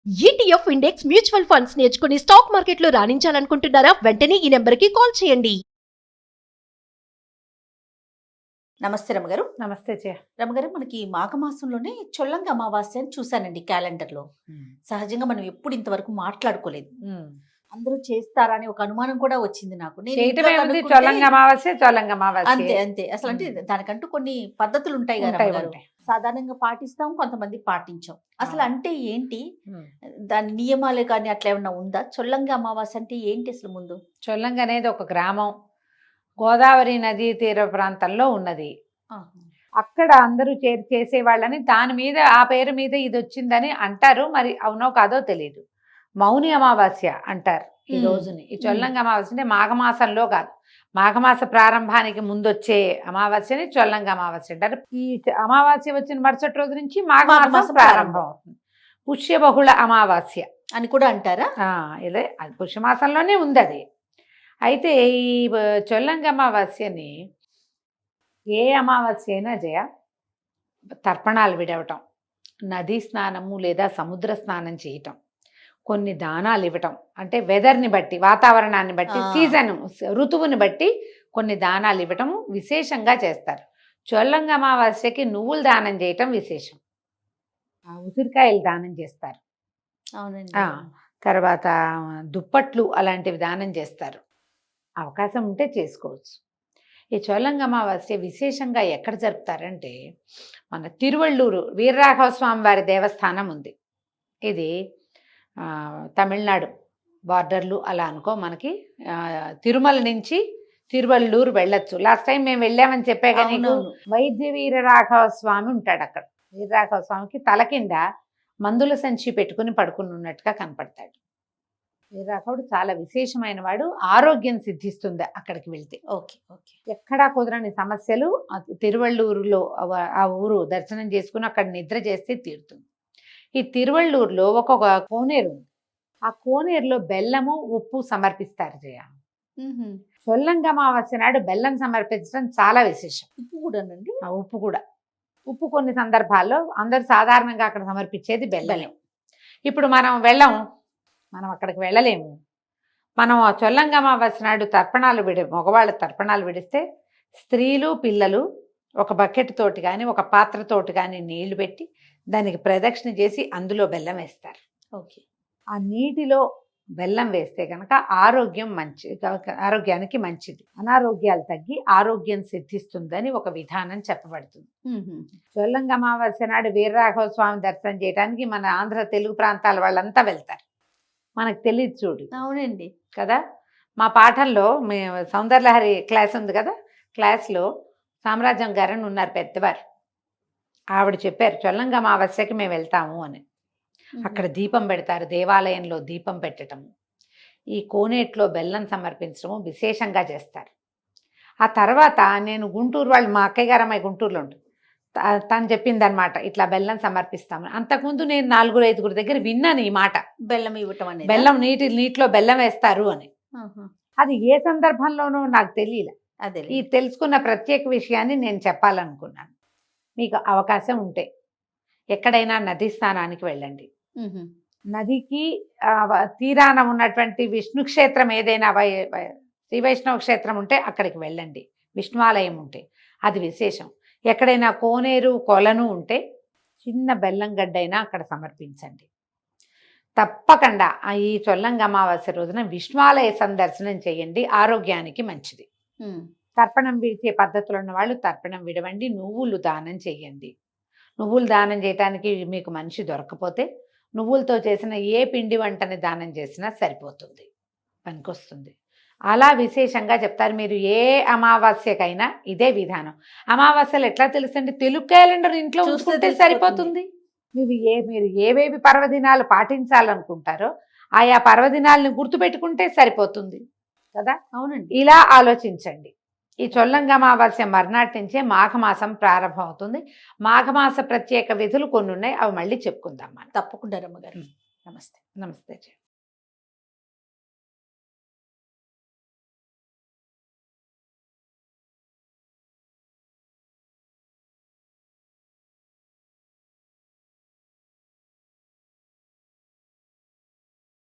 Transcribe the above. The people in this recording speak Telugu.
ఈటీఎఫ్ ఇండెక్స్ మ్యూచువల్ ఫండ్స్ నేర్చుకుని స్టాక్ మార్కెట్లో రాణించాలనుకుంటున్నారా? వెంటనే ఈ నెంబర్కి కాల్ చేయండి. నమస్తే రమగారు. నమస్తే జయ. రమగారు, మనకి మాఘమాసంలోనే చొల్లంగి అమావాస్య అని చూశానండి క్యాలెండర్లో. సహజంగా మనం ఎప్పుడు ఇంతవరకు మాట్లాడుకోలేదు. అందరూ చేస్తారా అని ఒక అనుమానం కూడా వచ్చింది నాకు. చొల్లంగి అమావాస్య అంతే అంతే. అసలు అంటే దానికంటూ కొన్ని పద్ధతులు ఉంటాయి కదా రమగారు. సాధారణంగా పాటిస్తాం, కొంతమంది పాటించాం. అసలు అంటే ఏంటి దాని నియమాలే కానీ అట్లా ఏమన్నా ఉందా? చొల్లంగి అమావాస్య అంటే ఏంటి అసలు? ముందు చొల్లంగి అనేది ఒక గ్రామం, గోదావరి నదీ తీర ప్రాంతంలో ఉన్నది. అక్కడ అందరూ చేసేవాళ్ళని దాని మీద ఆ పేరు మీద ఇది వచ్చిందని అంటారు. మరి అవునో కాదో తెలియదు. మౌని అమావాస్య అంటారు ఈ రోజుని. ఈ చొల్లంగి అమావాస్య అంటే మాఘమాసంలో కాదు, మాఘమాస ప్రారంభానికి ముందు వచ్చే అమావాస్యని చొల్లంగి అమావాస్య అంటారు. ఈ అమావాస్య వచ్చిన మరుసటి రోజు నుంచి మాఘమాసం ప్రారంభం అవుతుంది. పుష్యబహుళ అమావాస్య అని కూడా అంటారా? ఇదే అది పుష్యమాసంలోనే ఉంది అది. అయితే ఈ చొల్లంగి అమావాస్యని ఏ అమావాస్య అయినా జయ తర్పణాలు విడవటం, నదీ స్నానము లేదా సముద్ర స్నానం చేయటం, కొన్ని దానాలు ఇవ్వటం, అంటే వెదర్ని బట్టి, వాతావరణాన్ని బట్టి, సీజన్ ఋతువుని బట్టి కొన్ని దానాలు ఇవ్వటం విశేషంగా చేస్తారు. చొల్లంగి అమావాస్యకి నువ్వులు దానం చేయటం విశేషం. ఉసిరికాయలు దానం చేస్తారు. అవునండి. తర్వాత దుప్పట్లు అలాంటివి దానం చేస్తారు. అవకాశం ఉంటే చేసుకోవచ్చు. ఈ చొల్లంగి అమావాస్య విశేషంగా ఎక్కడ జరుపుతారంటే మన తిరువళ్ళూరు వీరరాఘవ స్వామి వారి దేవస్థానం ఉంది. ఇది తమిళనాడు బార్డర్లు అలా అనుకో. మనకి తిరుమల నుంచి తిరువళ్ళూరు వెళ్ళొచ్చు. లాస్ట్ టైం మేము వెళ్ళామని చెప్పే కానీ వైద్య వీరరాఘవ స్వామి ఉంటాడు అక్కడ. వీరరాఘవ స్వామికి తల కింద మందుల సంచి పెట్టుకుని పడుకుని ఉన్నట్టుగా కనపడతాడు. వీరరాఘవుడు చాలా విశేషమైన వాడు. ఆరోగ్యం సిద్ధిస్తుంది అక్కడికి వెళ్తే. Okay okay. ఎక్కడా కుదరని సమస్యలు తిరువళ్ళూరులో ఆ ఊరు దర్శనం చేసుకుని అక్కడ నిద్ర చేస్తే తీరుతుంది. ఈ తిరువళ్ళూరులో ఒక్కొక్క కోనేరు ఉంది. ఆ కోనేరులో బెల్లము ఉప్పు సమర్పిస్తారు జయ. చొల్లంగి అమావాస్య నాడు బెల్లం సమర్పించడం చాలా విశేషం. ఉప్పు కూడానండి? ఉప్పు కూడా. ఉప్పు కొన్ని సందర్భాల్లో అందరూ సాధారణంగా అక్కడ సమర్పించేది బెల్లం. ఇప్పుడు మనం అక్కడికి వెళ్ళలేము. మనం ఆ చొల్లంగి అమావాస్య నాడు మగవాళ్ళ తర్పణాలు విడిస్తే స్త్రీలు పిల్లలు ఒక బకెట్ తోటి కానీ ఒక పాత్రతోటి కానీ నీళ్లు పెట్టి దానికి ప్రదక్షిణ చేసి అందులో బెల్లం వేస్తారు. ఓకే. ఆ నీటిలో బెల్లం వేస్తే కనుక ఆరోగ్యానికి మంచిది. అనారోగ్యాలు తగ్గి ఆరోగ్యం సిద్ధిస్తుందని ఒక విధానం చెప్పబడుతుంది. చొల్లంగి అమావాస్య నాడు వీరరాఘవ స్వామి దర్శనం చేయడానికి మన ఆంధ్ర తెలుగు ప్రాంతాల వాళ్ళంతా వెళ్తారు. మనకు తెలియదు చూడు. అవునండి కదా. మా పాఠంలో సౌందర్యలహరి క్లాస్ ఉంది కదా, క్లాస్లో సామ్రాజ్యం గారని ఉన్నారు పెద్దవారు. ఆవిడ చెప్పారు చొల్లంగి అమావాస్యకి మేము వెళ్తాము అని. అక్కడ దీపం పెడతారు, దేవాలయంలో దీపం పెట్టడము, ఈ కోనేట్లో బెల్లం సమర్పించడము విశేషంగా చేస్తారు. ఆ తర్వాత నేను గుంటూరు వాళ్ళు, మా అక్కయ్య గారు అమ్మాయి గుంటూరులో ఉంటుంది, తను చెప్పిందనమాట ఇట్లా బెల్లం సమర్పిస్తామని. అంతకుముందు నేను 4-5 దగ్గర విన్నాను ఈ మాట, బెల్లం ఇవ్వటం అనేది. బెల్లం నీటిలో బెల్లం వేస్తారు అని. అది ఏ సందర్భంలోనూ నాకు తెలియలే. అదే ఈ తెలుసుకున్న ప్రత్యేక విషయాన్ని నేను చెప్పాలనుకున్నాను. మీకు అవకాశం ఉంటే ఎక్కడైనా నదీ స్నానానికి వెళ్ళండి. నదికి తీరాన ఉన్నటువంటి విష్ణు క్షేత్రం ఏదైనా శ్రీ వైష్ణవ క్షేత్రం ఉంటే అక్కడికి వెళ్ళండి. విష్ణువాలయం ఉంటే అది విశేషం. ఎక్కడైనా కోనేరు కొలను ఉంటే చిన్న బెల్లం గడ్డైనా అక్కడ సమర్పించండి. తప్పకుండా ఈ చొల్లంగి అమావాస్య రోజున విష్ణువాలయ సందర్శనం చేయండి, ఆరోగ్యానికి మంచిది. తర్పణం విడిచే పద్ధతులు ఉన్న వాళ్ళు తర్పణం విడవండి. నువ్వులు దానం చేయండి. నువ్వులు దానం చేయడానికి మీకు మనిషి దొరకపోతే నువ్వులతో చేసిన ఏ పిండి వంటని దానం చేసినా సరిపోతుంది, పనికొస్తుంది. అలా విశేషంగా చెప్తారు. మీరు ఏ అమావాస్యకైనా ఇదే విధానం. అమావాస్యలు ఎట్లా తెలుసండి? తెలుగు క్యాలెండర్ ఇంట్లో ఉంచుకుంటే సరిపోతుంది. మీరు ఏవేవి పర్వదినాలు పాటించాలనుకుంటారో ఆయా పర్వదినాలను గుర్తుపెట్టుకుంటే సరిపోతుంది కదా. అవునండి. ఇలా ఆలోచించండి. ఈ చొల్లంగి అమావాస్య మర్నాటి నుంచే మాఘమాసం ప్రారంభం అవుతుంది. మాఘమాస ప్రత్యేక విధులు కొన్ని ఉన్నాయి, అవి మళ్ళీ చెప్పుకుందాం మనం. తప్పకుండా రమ్మగారు. నమస్తే. నమస్తే.